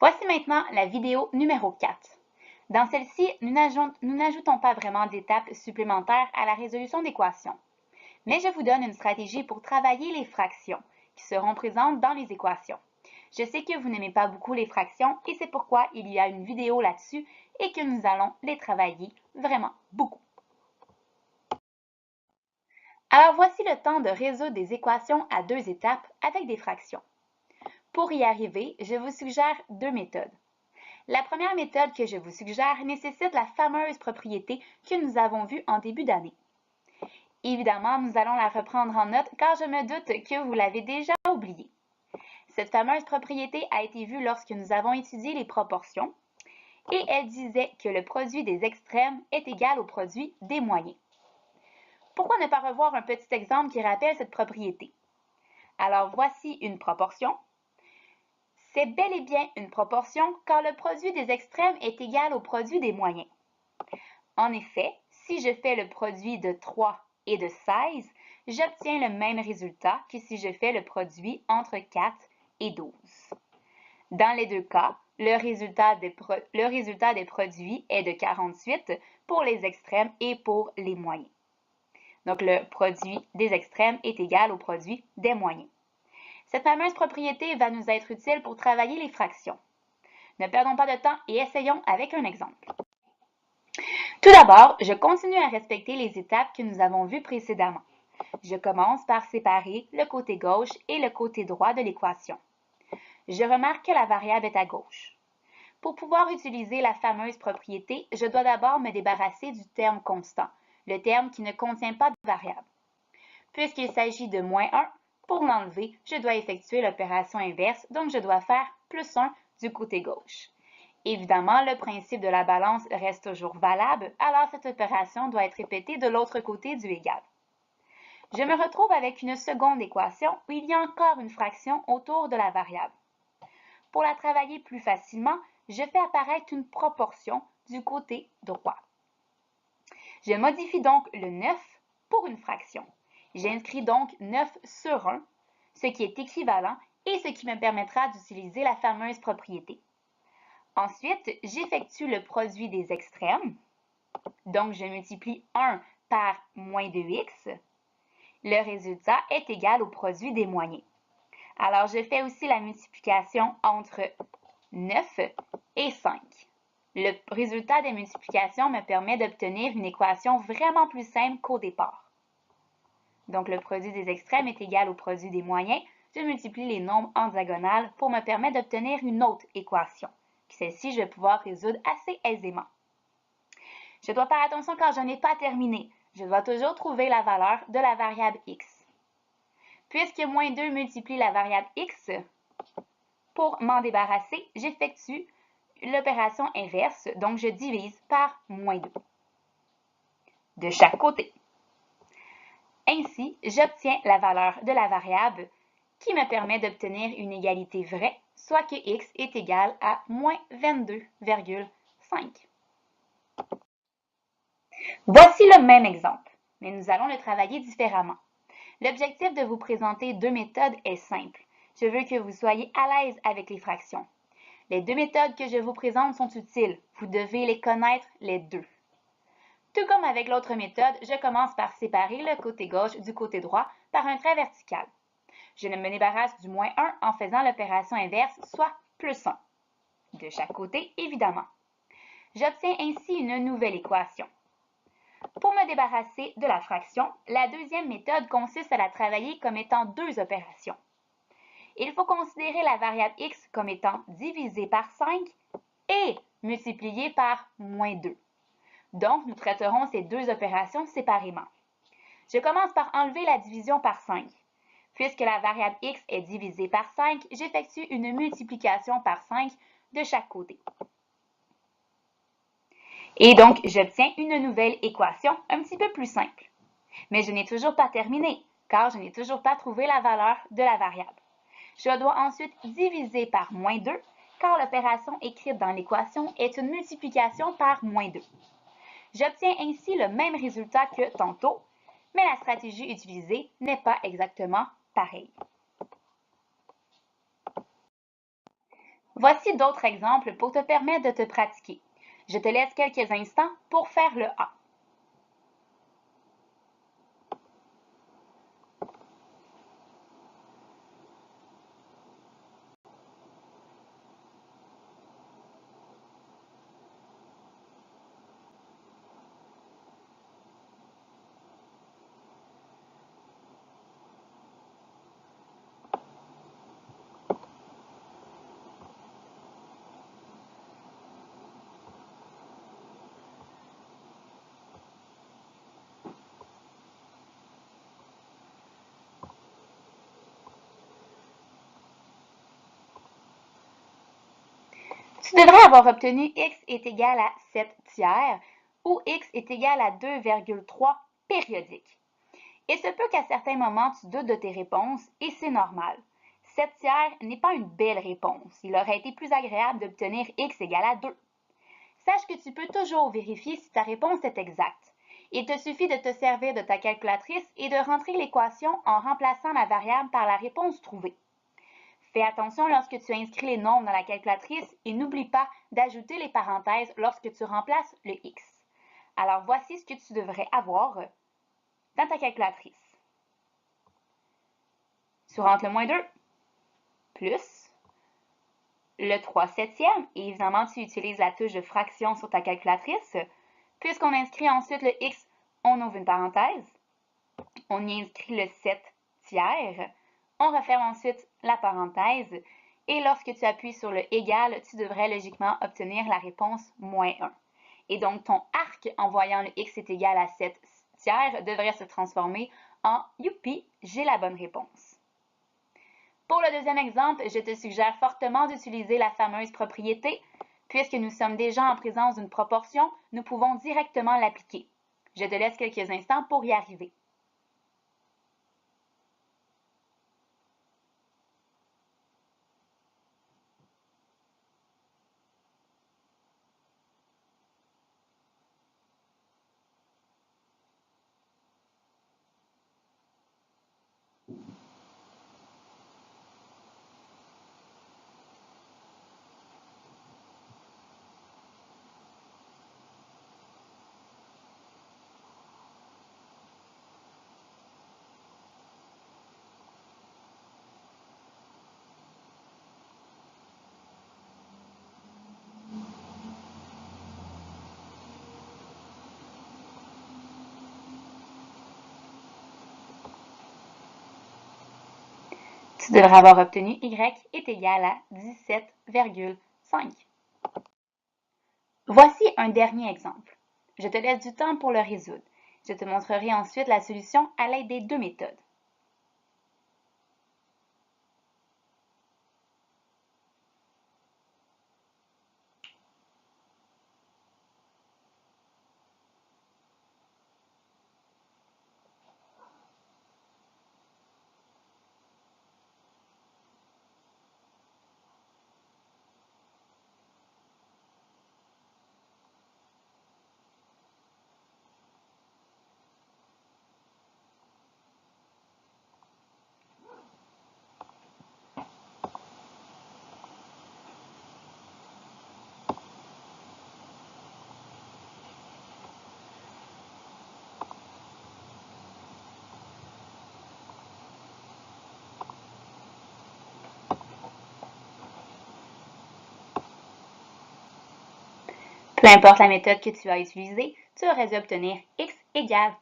Voici maintenant la vidéo numéro 4. Dans celle-ci, nous n'ajoutons pas vraiment d'étapes supplémentaires à la résolution d'équations, mais je vous donne une stratégie pour travailler les fractions qui seront présentes dans les équations. Je sais que vous n'aimez pas beaucoup les fractions et c'est pourquoi il y a une vidéo là-dessus et que nous allons les travailler vraiment beaucoup. Alors voici le temps de résoudre des équations à deux étapes avec des fractions. Pour y arriver, je vous suggère deux méthodes. La première méthode que je vous suggère nécessite la fameuse propriété que nous avons vue en début d'année. Évidemment, nous allons la reprendre en note car je me doute que vous l'avez déjà oubliée. Cette fameuse propriété a été vue lorsque nous avons étudié les proportions et elle disait que le produit des extrêmes est égal au produit des moyens. Pourquoi ne pas revoir un petit exemple qui rappelle cette propriété? Alors voici une proportion. C'est bel et bien une proportion car le produit des extrêmes est égal au produit des moyens. En effet, si je fais le produit de 3 et de 16, j'obtiens le même résultat que si je fais le produit entre 4 et 12. Dans les deux cas, le résultat des produits est de 48 pour les extrêmes et pour les moyens. Donc, le produit des extrêmes est égal au produit des moyens. Cette fameuse propriété va nous être utile pour travailler les fractions. Ne perdons pas de temps et essayons avec un exemple. Tout d'abord, je continue à respecter les étapes que nous avons vues précédemment. Je commence par séparer le côté gauche et le côté droit de l'équation. Je remarque que la variable est à gauche. Pour pouvoir utiliser la fameuse propriété, je dois d'abord me débarrasser du terme constant, le terme qui ne contient pas de variable. Puisqu'il s'agit de moins 1, pour l'enlever, je dois effectuer l'opération inverse, donc je dois faire plus 1 du côté gauche. Évidemment, le principe de la balance reste toujours valable, alors cette opération doit être répétée de l'autre côté du égal. Je me retrouve avec une seconde équation où il y a encore une fraction autour de la variable. Pour la travailler plus facilement, je fais apparaître une proportion du côté droit. Je modifie donc le 9 pour une fraction. J'inscris donc 9 sur 1, ce qui est équivalent et ce qui me permettra d'utiliser la fameuse propriété. Ensuite, j'effectue le produit des extrêmes. Donc, je multiplie 1 par moins 2x. Le résultat est égal au produit des moyens. Alors, je fais aussi la multiplication entre 9 et 5. Le résultat des multiplications me permet d'obtenir une équation vraiment plus simple qu'au départ. Donc, le produit des extrêmes est égal au produit des moyens. Je multiplie les nombres en diagonale pour me permettre d'obtenir une autre équation. Celle-ci, je vais pouvoir résoudre assez aisément. Je dois faire attention quand je n'ai pas terminé. Je dois toujours trouver la valeur de la variable x. Puisque moins 2 multiplie la variable x, pour m'en débarrasser, j'effectue l'opération inverse, donc je divise par moins 2 de chaque côté. Ainsi, j'obtiens la valeur de la variable qui me permet d'obtenir une égalité vraie, soit que x est égal à moins 22,5. Voici le même exemple, mais nous allons le travailler différemment. L'objectif de vous présenter deux méthodes est simple. Je veux que vous soyez à l'aise avec les fractions. Les deux méthodes que je vous présente sont utiles. Vous devez les connaître les deux. Tout comme avec l'autre méthode, je commence par séparer le côté gauche du côté droit par un trait vertical. Je me débarrasse du moins 1 en faisant l'opération inverse, soit plus 1. De chaque côté, évidemment. J'obtiens ainsi une nouvelle équation. Pour me débarrasser de la fraction, la deuxième méthode consiste à la travailler comme étant deux opérations. Il faut considérer la variable x comme étant divisée par 5 et multipliée par moins 2. Donc, nous traiterons ces deux opérations séparément. Je commence par enlever la division par 5. Puisque la variable x est divisée par 5, j'effectue une multiplication par 5 de chaque côté. Et donc, j'obtiens une nouvelle équation un petit peu plus simple. Mais je n'ai toujours pas terminé, car je n'ai toujours pas trouvé la valeur de la variable. Je dois ensuite diviser par moins 2, car l'opération écrite dans l'équation est une multiplication par moins 2. J'obtiens ainsi le même résultat que tantôt, mais la stratégie utilisée n'est pas exactement pareille. Voici d'autres exemples pour te permettre de te pratiquer. Je te laisse quelques instants pour faire le A. Tu devrais avoir obtenu x est égal à 7 tiers ou x est égal à 2,3 périodique. Il se peut qu'à certains moments tu doutes de tes réponses et c'est normal. 7 tiers n'est pas une belle réponse. Il aurait été plus agréable d'obtenir x égale à 2. Sache que tu peux toujours vérifier si ta réponse est exacte. Il te suffit de te servir de ta calculatrice et de rentrer l'équation en remplaçant la variable par la réponse trouvée. Fais attention lorsque tu inscris les nombres dans la calculatrice et n'oublie pas d'ajouter les parenthèses lorsque tu remplaces le x. Alors voici ce que tu devrais avoir dans ta calculatrice. Tu rentres le moins 2 plus le 3 septièmes et évidemment tu utilises la touche de fraction sur ta calculatrice. Puisqu'on inscrit ensuite le x, on ouvre une parenthèse, on y inscrit le 7 tiers, on referme ensuite la parenthèse et lorsque tu appuies sur le égal, tu devrais logiquement obtenir la réponse moins 1. Et donc ton arc en voyant le x est égal à 7 tiers devrait se transformer en youpi, j'ai la bonne réponse. Pour le deuxième exemple, je te suggère fortement d'utiliser la fameuse propriété. Puisque nous sommes déjà en présence d'une proportion, nous pouvons directement l'appliquer. Je te laisse quelques instants pour y arriver. Tu devrais avoir obtenu y est égal à 17,5. Voici un dernier exemple. Je te laisse du temps pour le résoudre. Je te montrerai ensuite la solution à l'aide des deux méthodes. Peu importe la méthode que tu as utilisée, tu aurais dû obtenir x égale